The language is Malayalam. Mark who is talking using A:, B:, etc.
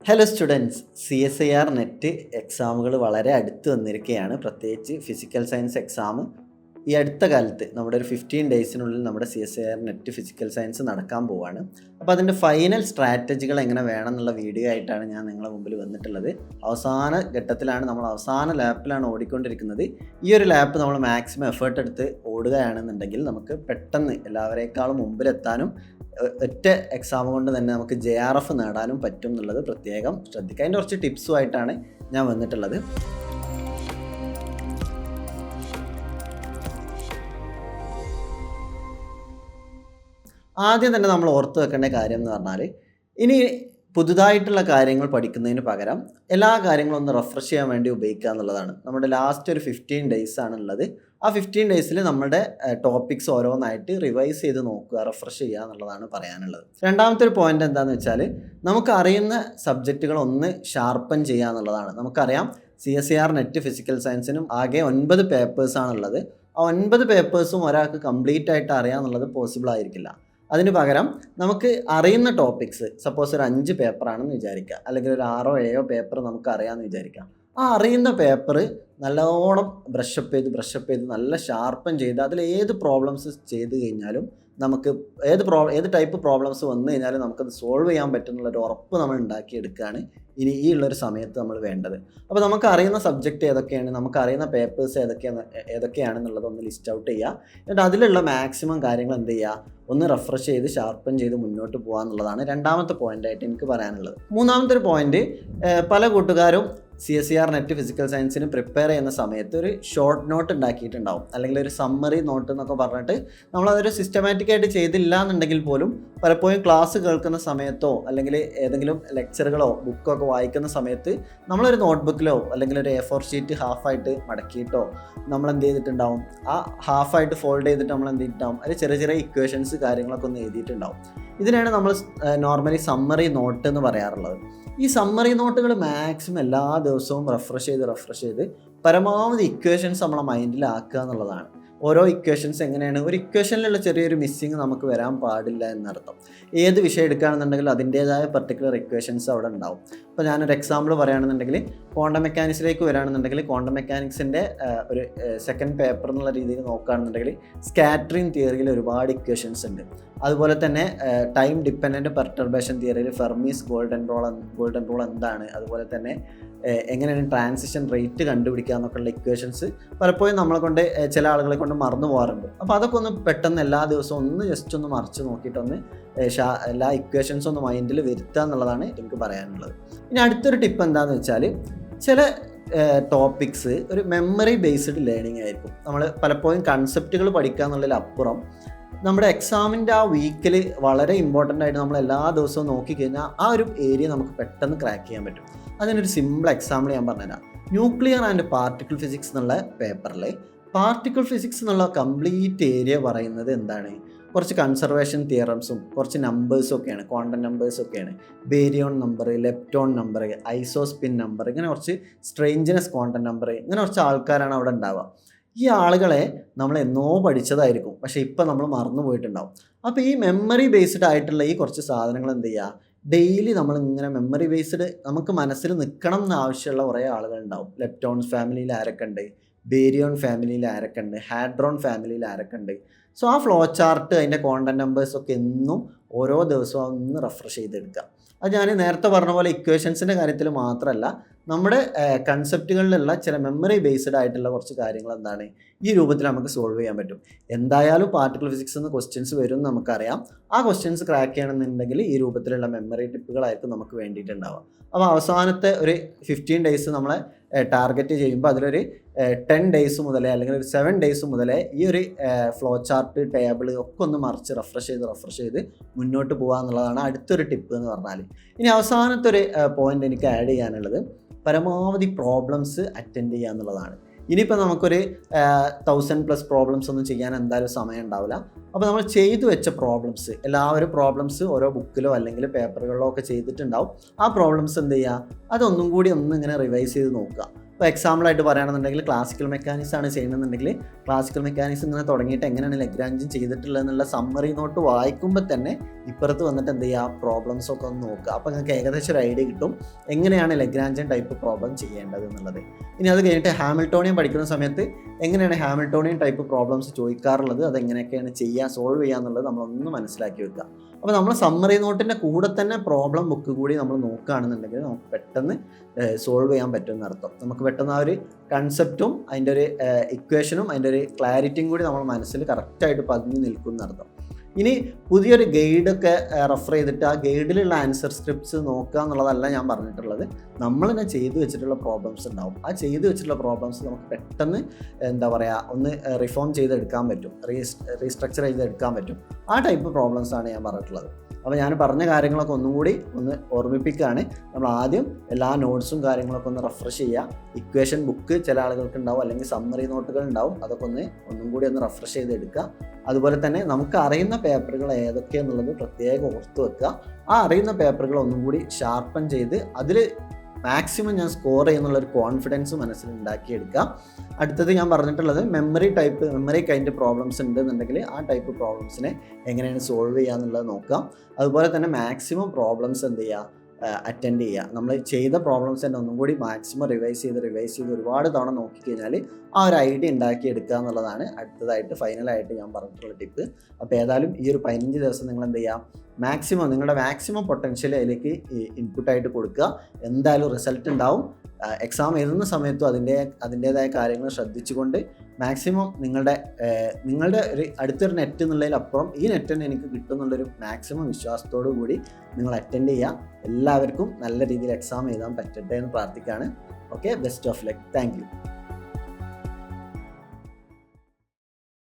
A: ഹലോ സ്റ്റുഡൻസ്, CSIR നെറ്റ് എക്സാമുകൾ വളരെ അടുത്ത് വന്നിരിക്കുകയാണ്. പ്രത്യേകിച്ച് ഫിസിക്കൽ സയൻസ് എക്സാം ഈ അടുത്ത കാലത്ത് നമ്മുടെ ഒരു 15 ഡേയ്സിനുള്ളിൽ നമ്മുടെ CSIR നെറ്റ് ഫിസിക്കൽ സയൻസ് നടക്കാൻ പോവുകയാണ്. അപ്പോൾ അതിൻ്റെ ഫൈനൽ സ്ട്രാറ്റജികൾ എങ്ങനെ വേണം എന്നുള്ള വീഡിയോ ആയിട്ടാണ് ഞാൻ നിങ്ങളുടെ മുമ്പിൽ വന്നിട്ടുള്ളത്. അവസാന ഘട്ടത്തിലാണ്, നമ്മൾ അവസാന ലാപ്പിലാണ് ഓടിക്കൊണ്ടിരിക്കുന്നത്. ഈ ഒരു ലാപ്പ് നമ്മൾ മാക്സിമം എഫേർട്ട് എടുത്ത് ഓടുകയാണെന്നുണ്ടെങ്കിൽ നമുക്ക് പെട്ടെന്ന് എല്ലാവരേക്കാളും മുമ്പിലെത്താനും ഒറ്റ എക്സാം കൊണ്ട് തന്നെ നമുക്ക് JRF നേടാനും പറ്റും എന്നുള്ളത് പ്രത്യേകം ശ്രദ്ധിക്കുക. അതിൻ്റെ കുറച്ച് ടിപ്സുമായിട്ടാണ് ഞാൻ വന്നിട്ടുള്ളത്. ആദ്യം തന്നെ നമ്മൾ ഓർത്ത് വെക്കേണ്ട കാര്യം എന്ന് പറഞ്ഞാൽ, ഇനി പുതുതായിട്ടുള്ള കാര്യങ്ങൾ പഠിക്കുന്നതിന് പകരം എല്ലാ കാര്യങ്ങളും ഒന്ന് റിഫ്രഷ് ചെയ്യാൻ വേണ്ടി ഉപയോഗിക്കുക എന്നുള്ളതാണ്. നമ്മുടെ ലാസ്റ്റ് ഒരു 15 ഡേയ്സ് ആണുള്ളത്. ആ 15 ഡേയ്സിൽ നമ്മുടെ ടോപ്പിക്സ് ഓരോന്നായിട്ട് റിവൈസ് ചെയ്ത് നോക്കുക, റിഫ്രഷ് ചെയ്യുക എന്നുള്ളതാണ് പറയാനുള്ളത്. രണ്ടാമത്തെ ഒരു പോയിന്റ് എന്താണെന്ന് വെച്ചാൽ, നമുക്ക് അറിയുന്ന സബ്ജക്റ്റുകൾ ഒന്ന് ഷാർപ്പൻ ചെയ്യുക എന്നുള്ളതാണ്. നമുക്കറിയാം CSIR നെറ്റ് ഫിസിക്കൽ സയൻസിനും ആകെ 9 പേപ്പേഴ്സാണുള്ളത്. ആ 9 പേപ്പേഴ്സും ഒരാൾക്ക് കംപ്ലീറ്റ് ആയിട്ട് അറിയാമെന്നുള്ളത് പോസിബിൾ ആയിരിക്കില്ല. അതിന് പകരം നമുക്ക് അറിയുന്ന ടോപ്പിക്സ്, സപ്പോസ് ഒരു 5 പേപ്പറാണെന്ന് വിചാരിക്കുക, അല്ലെങ്കിൽ ഒരു 6 or 7 പേപ്പർ നമുക്ക് അറിയാമെന്ന് വിചാരിക്കാം. ആ അറിയുന്ന പേപ്പർ നല്ലോണം ബ്രഷപ്പ് ചെയ്ത് നല്ല ഷാർപ്പൻ ചെയ്ത് അതിൽ ഏത് പ്രോബ്ലംസ് ചെയ്ത് കഴിഞ്ഞാലും നമുക്ക് ഏത് ടൈപ്പ് പ്രോബ്ലംസ് വന്നു കഴിഞ്ഞാലും നമുക്കത് സോൾവ് ചെയ്യാൻ പറ്റുന്നുള്ളൊരു ഉറപ്പ് നമ്മൾ ഉണ്ടാക്കിയെടുക്കുകയാണ് ഇനി ഈ ഉള്ളൊരു സമയത്ത് നമ്മൾ വേണ്ടത്. അപ്പോൾ നമുക്ക് അറിയുന്ന സബ്ജക്റ്റ് ഏതൊക്കെയാണ്, നമുക്ക് അറിയുന്ന പേപ്പേഴ്സ് ഏതൊക്കെയാണെന്നുള്ളത് ഒന്ന് ലിസ്റ്റ് ഔട്ട് ചെയ്യുക. എന്നിട്ട് അതിലുള്ള മാക്സിമം കാര്യങ്ങൾ എന്ത് ചെയ്യുക, ഒന്ന് റിഫ്രഷ് ചെയ്ത് ഷാർപ്പൻ ചെയ്ത് മുന്നോട്ട് പോകുക എന്നുള്ളതാണ് രണ്ടാമത്തെ പോയിൻ്റായിട്ട് എനിക്ക് പറയാനുള്ളത്. മൂന്നാമത്തെ ഒരു പോയിൻ്റ്, പല കൂട്ടുകാരും CSIR നെറ്റ് ഫിസിക്കൽ സയൻസിന് പ്രിപ്പയർ ചെയ്യുന്ന സമയത്ത് ഒരു ഷോർട്ട് നോട്ട് ഉണ്ടാക്കിയിട്ടുണ്ടാവും, അല്ലെങ്കിൽ ഒരു സമ്മറി നോട്ട് എന്നൊക്കെ പറഞ്ഞിട്ട് നമ്മളതൊരു സിസ്റ്റമാറ്റിക്കായിട്ട് ചെയ്തില്ല എന്നുണ്ടെങ്കിൽ പോലും പലപ്പോഴും ക്ലാസ് കേൾക്കുന്ന സമയത്തോ അല്ലെങ്കിൽ ഏതെങ്കിലും ലെക്ചറുകളോ ബുക്കോ ഒക്കെ വായിക്കുന്ന സമയത്ത് നമ്മളൊരു നോട്ട്ബുക്കിലോ അല്ലെങ്കിൽ ഒരു A4 ഷീറ്റ് ഹാഫായിട്ട് മടക്കിയിട്ടോ നമ്മൾ എന്ത് ചെയ്തിട്ടുണ്ടാവും, ആ ഹാഫായിട്ട് ഫോൾഡ് ചെയ്തിട്ട് നമ്മൾ എന്ത് ചെയ്തിട്ടുണ്ടാവും, അതിൽ ചെറിയ ചെറിയ ഇക്വേഷൻസ് കാര്യങ്ങളൊക്കെ ഒന്ന് എഴുതിയിട്ടുണ്ടാവും. ഇതിനാണ് നമ്മൾ നോർമലി സമ്മറി നോട്ട് എന്ന് പറയാറുള്ളത്. ഈ സമ്മറി നോട്ടുകൾ മാക്സിമം എല്ലാ ദിവസവും റിഫ്രഷ് ചെയ്ത് പരമാവധി ഇക്വേഷൻസ് നമ്മളെ മൈൻഡിലാക്കുക എന്നുള്ളതാണ്. ഓരോ ഇക്വേഷൻസ് എങ്ങനെയാണ്, ഒരു ഇക്വേഷനിലുള്ള ചെറിയൊരു മിസ്സിങ് നമുക്ക് വരാൻ പാടില്ല എന്നർത്ഥം. ഏത് വിഷയം എടുക്കുകയാണെന്നുണ്ടെങ്കിൽ അതിൻ്റേതായ പർട്ടിക്കുലർ ഇക്വേഷൻസ് അവിടെ ഉണ്ടാവും. ഇപ്പോൾ ഞാനൊരു എക്സാമ്പിൾ പറയുകയാണെന്നുണ്ടെങ്കിൽ, ക്വാണ്ടം മെക്കാനിക്സിലേക്ക് വരികയാണെന്നുണ്ടെങ്കിൽ ക്വാണ്ടം മെക്കാനിക്സിൻ്റെ ഒരു സെക്കൻഡ് പേപ്പർ എന്നുള്ള രീതിയിൽ നോക്കുകയാണെന്നുണ്ടെങ്കിൽ സ്കാറ്ററിങ് തിയറിയിൽ ഒരുപാട് ഇക്വേഷൻസ് ഉണ്ട്. അതുപോലെ തന്നെ ടൈം ഡിപ്പെൻഡൻറ്റ് പെർട്ടർബേഷൻ തിയറിയിൽ ഫെർമീസ് ഗോൾഡൻ റൂൾ എന്താണ്, അതുപോലെ തന്നെ എങ്ങനെയാണ് ട്രാൻസിഷൻ റേറ്റ് കണ്ടുപിടിക്കുക എന്നൊക്കെയുള്ള ഇക്വേഷൻസ് പലപ്പോഴും നമ്മളെ കൊണ്ട് ചില ആളുകളെ കൊണ്ട് മറന്നു പോകാറുണ്ട്. അപ്പോൾ അതൊക്കെ ഒന്ന് പെട്ടെന്ന് എല്ലാ ദിവസവും ഒന്ന് ജസ്റ്റ് ഒന്ന് മറിച്ച് നോക്കിയിട്ടൊന്ന് എല്ലാ ഇക്വേഷൻസും ഒന്ന് മൈൻഡിൽ വരുത്തുക എന്നുള്ളതാണ് എനിക്ക് പറയാനുള്ളത്. ഇനി അടുത്തൊരു ടിപ്പ് എന്താണെന്ന് വെച്ചാൽ, ചില ടോപ്പിക്സ് ഒരു മെമ്മറി ബേസ്ഡ് ലേണിംഗ് ആയിരിക്കും. നമ്മൾ പലപ്പോഴും കൺസെപ്റ്റുകൾ പഠിക്കുക എന്നുള്ളതിലപ്പുറം നമ്മുടെ എക്സാമിൻ്റെ ആ വീക്കിൽ വളരെ ഇമ്പോർട്ടൻ്റ് ആയിട്ട് നമ്മൾ എല്ലാ ദിവസവും നോക്കിക്കഴിഞ്ഞാൽ ആ ഒരു ഏരിയ നമുക്ക് പെട്ടെന്ന് ക്രാക്ക് ചെയ്യാൻ പറ്റും. അതിനൊരു സിമ്പിൾ എക്സാമ്പിൾ ഞാൻ പറഞ്ഞുതരാം. ന്യൂക്ലിയർ ആൻഡ് പാർട്ടിക്കിൾ ഫിസിക്സ് എന്നുള്ള പേപ്പറിൽ പാർട്ടിക്കിൾ ഫിസിക്സ് എന്നുള്ള കംപ്ലീറ്റ് ഏരിയ പറയുന്നത് എന്താണ്, കുറച്ച് കൺസർവേഷൻ തിയറംസും കുറച്ച് നമ്പേഴ്സും ഒക്കെയാണ്, ക്വാണ്ടം നമ്പേഴ്സൊക്കെയാണ്. Baryon number, lepton number, isospin number, ഇങ്ങനെ കുറച്ച് സ്ട്രേഞ്ചനസ് ക്വാണ്ടം നമ്പർ, ഇങ്ങനെ കുറച്ച് ആൾക്കാരാണ് അവിടെ ഉണ്ടാവുക. ഈ ആളുകളെ നമ്മൾ എന്നോ പഠിച്ചതായിരിക്കും, പക്ഷേ ഇപ്പം നമ്മൾ മറന്നു പോയിട്ടുണ്ടാവും. അപ്പോൾ ഈ മെമ്മറി ബേസ്ഡ് ആയിട്ടുള്ള ഈ കുറച്ച് സാധനങ്ങൾ എന്ത് ചെയ്യുക, ഡെയിലി നമ്മളിങ്ങനെ മെമ്മറി ബേസ്ഡ് നമുക്ക് മനസ്സിൽ നിൽക്കണം എന്ന് ആവശ്യമുള്ള കുറേ ആളുകളുണ്ടാവും. ലെപ്റ്റോൺസ് ഫാമിലിയിൽ ആരൊക്കെ ഉണ്ട്, ബേരിയോൺ ഫാമിലിയിൽ ആരൊക്കെ ഉണ്ട്, ഹാഡ്രോൺ ഫാമിലിയിൽ ആരൊക്കെ ഉണ്ട്. സോ ആ ഫ്ലോ ചാർട്ട്, അതിൻ്റെ കോണ്ടന്റ് നമ്പേഴ്സൊക്കെ എന്നും ഓരോ ദിവസവും ഒന്ന് റിഫ്രഷ് ചെയ്തെടുക്കുക. അത് ഞാൻ നേരത്തെ പറഞ്ഞ പോലെ ഇക്വേഷൻസിൻ്റെ കാര്യത്തിൽ മാത്രമല്ല, നമ്മുടെ കൺസെപ്റ്റുകളിലുള്ള ചില മെമ്മറി ബേസ്ഡ് ആയിട്ടുള്ള കുറച്ച് കാര്യങ്ങൾ എന്താണ് ഈ രൂപത്തിൽ നമുക്ക് സോൾവ് ചെയ്യാൻ പറ്റും. എന്തായാലും പാർട്ടിക്കിൾ ഫിസിക്സ് എന്ന് ക്വസ്റ്റ്യൻസ് വരും നമുക്കറിയാം. ആ ക്വസ്റ്റ്യൻസ് ക്രാക്ക് ചെയ്യണമെന്നുണ്ടെങ്കിൽ ഈ രൂപത്തിലുള്ള മെമ്മറി ടിപ്പുകളായിരിക്കും നമുക്ക് വേണ്ടിയിട്ടുണ്ടാവുക. അപ്പോൾ അവസാനത്തെ ഒരു 15 ഡേയ്സ് നമ്മളെ ടാർഗറ്റ് ചെയ്യുമ്പോൾ അതിലൊരു 10 ഡേയ്സ് മുതലേ അല്ലെങ്കിൽ ഒരു 7 ഡേയ്സ് മുതലേ ഈ ഒരു ഫ്ലോ ചാർട്ട്, ടേബിൾ ഒക്കെ ഒന്ന് മറിച്ച് റിഫ്രഷ് ചെയ്ത് മുന്നോട്ട് പോകുക എന്നുള്ളതാണ് അടുത്തൊരു ടിപ്പ് എന്ന് പറഞ്ഞാൽ. ഇനി അവസാനത്തെ ഒരു പോയിന്റ് എനിക്ക് ആഡ് ചെയ്യാനുള്ളത്, പരമാവധി പ്രോബ്ലംസ് അറ്റൻഡ് ചെയ്യുക എന്നുള്ളതാണ്. ഇനിയിപ്പോൾ നമുക്കൊരു 1000+ പ്രോബ്ലംസ് ഒന്നും ചെയ്യാൻ എന്തായാലും സമയം ഉണ്ടാവില്ല. അപ്പോൾ നമ്മൾ ചെയ്തു വെച്ച പ്രോബ്ലംസ്, എല്ലാവരും പ്രോബ്ലംസ് ഓരോ ബുക്കിലോ അല്ലെങ്കിൽ പേപ്പറുകളിലോ ഒക്കെ ചെയ്തിട്ടുണ്ടാവും. ആ പ്രോബ്ലംസ് എന്ത് ചെയ്യുക, അതൊന്നും കൂടി ഇങ്ങനെ റിവൈസ് ചെയ്ത് നോക്കുക. ഇപ്പോൾ എക്സാമ്പിളായിട്ട് പറയുകയാണെന്നുണ്ടെങ്കിൽ ക്ലാസിക്കൽ മെക്കാനിക്സ് ആണ് ചെയ്യണമെന്നുണ്ടെങ്കിൽ ക്ലാസിക്കൽ മെക്കാനിക്സ് ഇങ്ങനെ തുടങ്ങിയിട്ട് എങ്ങനെയാണ് ലഗ്രാഞ്ചും ചെയ്തിട്ടുള്ളത് എന്നുള്ള സമ്മറി നോട്ട് വായിക്കുമ്പോൾ തന്നെ ഇപ്പുറത്ത് വന്നിട്ട് എന്ത് ചെയ്യുക, പ്രോബ്ലംസ് ഒക്കെ ഒന്ന് നോക്കുക. അപ്പോൾ നിങ്ങൾക്ക് ഏകദേശം ഒരു ഐഡിയ കിട്ടും എങ്ങനെയാണ് ലഗ്രാഞ്ചൻ ടൈപ്പ് പ്രോബ്ലം ചെയ്യേണ്ടത് എന്നുള്ളത്. ഇനി അത് കഴിഞ്ഞിട്ട് ഹാമിൽട്ടോണിയൻ പഠിക്കുന്ന സമയത്ത് എങ്ങനെയാണ് ഹാമിൽട്ടോണിയൻ ടൈപ്പ് പ്രോബ്ലംസ് ചോദിക്കാറുള്ളത്, അതെങ്ങനെയൊക്കെയാണ് ചെയ്യുക, സോൾവ് ചെയ്യുക എന്നുള്ളത് നമ്മളൊന്ന് മനസ്സിലാക്കി വെക്കുക. അപ്പോൾ നമ്മൾ സമ്മറി നോട്ടിൻ്റെ കൂടെ തന്നെ പ്രോബ്ലം ബുക്ക് കൂടി നമ്മൾ നോക്കുകയാണെന്നുണ്ടെങ്കിൽ നമുക്ക് പെട്ടെന്ന് സോൾവ് ചെയ്യാൻ പറ്റുമെന്ന് അർത്ഥം. നമുക്ക് പെട്ടെന്ന് ആ ഒരു കൺസെപ്റ്റും അതിൻ്റെ ഒരു ഇക്വേഷനും അതിൻ്റെ ഒരു ക്ലാരിറ്റിയും കൂടി നമ്മൾ മനസ്സിൽ കറക്റ്റായിട്ട് പതിഞ്ഞ് നിൽക്കുന്ന അർത്ഥം. ഇനി പുതിയൊരു ഗൈഡൊക്കെ റെഫർ ചെയ്തിട്ട് ആ ഗൈഡിലുള്ള ആൻസർ സ്ക്രിപ്റ്റ്സ് നോക്കുക എന്നുള്ളതല്ല ഞാൻ പറഞ്ഞിട്ടുള്ളത്. നമ്മൾ തന്നെ ചെയ്തു വെച്ചിട്ടുള്ള പ്രോബ്ലംസ് ഉണ്ടാവും. ആ ചെയ്തു വെച്ചിട്ടുള്ള പ്രോബ്ലംസ് നമുക്ക് പെട്ടെന്ന് എന്താ പറയുക ഒന്ന് റിഫോം ചെയ്തെടുക്കാൻ പറ്റും, റീസ്ട്രക്ചർ ചെയ്തെടുക്കാൻ പറ്റും. ആ ടൈപ്പ് പ്രോബ്ലംസാണ് ഞാൻ പറഞ്ഞിട്ടുള്ളത്. അപ്പോൾ ഞാൻ പറഞ്ഞ കാര്യങ്ങളൊക്കെ ഒന്നും കൂടി ഒന്ന് ഓർമ്മിപ്പിക്കുകയാണ്. നമ്മൾ ആദ്യം എല്ലാ നോട്ട്സും കാര്യങ്ങളൊക്കെ ഒന്ന് റിഫ്രഷ് ചെയ്യുക. ഇക്വേഷൻ ബുക്ക് ചില ആളുകൾക്ക് ഉണ്ടാവും, അല്ലെങ്കിൽ സമ്മറി നോട്ടുകൾ ഉണ്ടാവും, അതൊക്കെ ഒന്നും കൂടി ഒന്ന് റിഫ്രഷ് ചെയ്തെടുക്കുക. അതുപോലെ തന്നെ നമുക്ക് അറിയുന്ന പേപ്പറുകൾ ഏതൊക്കെയാണെന്നുള്ളത് പ്രത്യേകം ഓർത്ത് വെക്കുക. ആ അറിയുന്ന പേപ്പറുകൾ ഒന്നും കൂടി ഷാർപ്പൻ ചെയ്ത് അതിൽ മാക്സിമം ഞാൻ സ്കോർ ചെയ്യുന്നുള്ളൊരു കോൺഫിഡൻസ് മനസ്സിൽ ഉണ്ടാക്കിയെടുക്കുക. അടുത്തത് ഞാൻ പറഞ്ഞിട്ടുള്ളത് മെമ്മറി കൈൻഡ് പ്രോബ്ലംസ് ഉണ്ടെന്നുണ്ടെങ്കിൽ ആ ടൈപ്പ് പ്രോബ്ലംസിനെ എങ്ങനെയാണ് സോൾവ് ചെയ്യുക എന്നുള്ളത് നോക്കാം. അതുപോലെ തന്നെ മാക്സിമം പ്രോബ്ലംസ് എന്ത് ചെയ്യുക, അറ്റൻഡ് ചെയ്യുക. നമ്മൾ ചെയ്ത പ്രോബ്ലംസ് തന്നെ ഒന്നും കൂടി മാക്സിമം റിവൈസ് ചെയ്ത് ഒരുപാട് തവണ നോക്കിക്കഴിഞ്ഞാൽ ആ ഒരു ഐഡിയ ഉണ്ടാക്കിയെടുക്കുക എന്നുള്ളതാണ് അടുത്തതായിട്ട് ഫൈനലായിട്ട് ഞാൻ പറഞ്ഞിട്ടുള്ള ടിപ്പ്. അപ്പോൾ ഏതായാലും ഈ ഒരു 15 ദിവസം നിങ്ങൾ എന്ത് ചെയ്യുക, നിങ്ങളുടെ മാക്സിമം പൊട്ടൻഷ്യൽ അതിലേക്ക് ഇൻപുട്ടായിട്ട് കൊടുക്കുക. എന്തായാലും റിസൾട്ട് ഉണ്ടാവും. എക്സാം എഴുതുന്ന സമയത്തും അതിൻ്റേതായ കാര്യങ്ങൾ ശ്രദ്ധിച്ചുകൊണ്ട് മാക്സിമം നിങ്ങളുടെ ഒരു അടുത്തൊരു നെറ്റ് എന്നുള്ളതിലപ്പുറം ഈ നെറ്റ് തന്നെ എനിക്ക് കിട്ടും എന്നുള്ളൊരു മാക്സിമം വിശ്വാസത്തോടു കൂടി നിങ്ങൾ അറ്റൻഡ് ചെയ്യുക. എല്ലാവർക്കും നല്ല രീതിയിൽ എക്സാം എഴുതാൻ പറ്റട്ടെ എന്ന് പ്രാർത്ഥിക്കുകയാണ്. Okay, best of luck. Thank you.